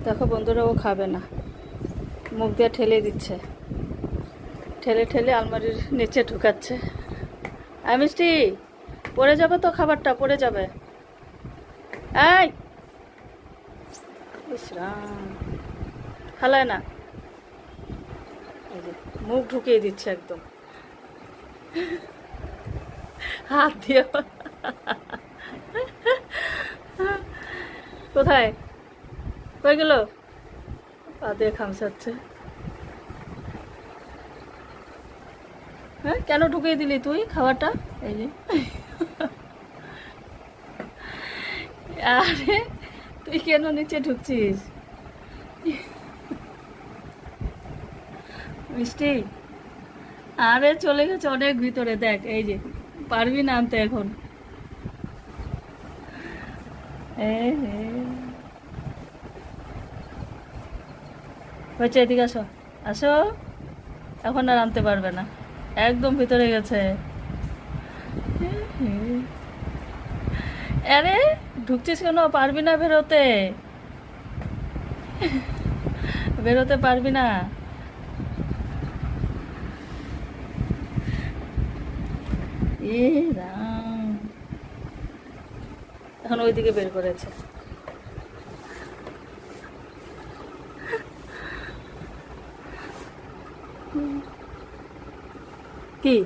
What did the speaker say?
দেখো বন্ধুরা, ও খাবে না, মুখ দিয়ে ঠেলে দিচ্ছে, ঠেলে ঠেলে আলমারির নিচে ঢুকাচ্ছে। মিষ্টি, পড়ে যাবে তো, খাবারটা পড়ে যাবে। এই ইসরাম, খালায় না, এই যে মুখ ঢুকিয়ে দিচ্ছে একদম হাত দিয়ে। কোথায় কই গেল? পা দিয়ে খামসাচ্ছে। হ্যাঁ, কেন ঢুকিয়ে দিলি তুই খাবারটা? এই যে আরে তুই কেন নিচে ঢুকছিস? মিষ্টি, আরে চলে গেছে অনেক ভিতরে, দেখ এই যে, পারবি না আনতে এখন। হয়েছে, এদিকে আসো, আসো। এখন আর আনতে পারবে না, একদম ভিতরে গেছে। আরে ঢুকছিস কেন? পারবি না বেরোতে, বেরোতে পারবি না। এ রাম, এখন ওইদিকে বের করেছে। কি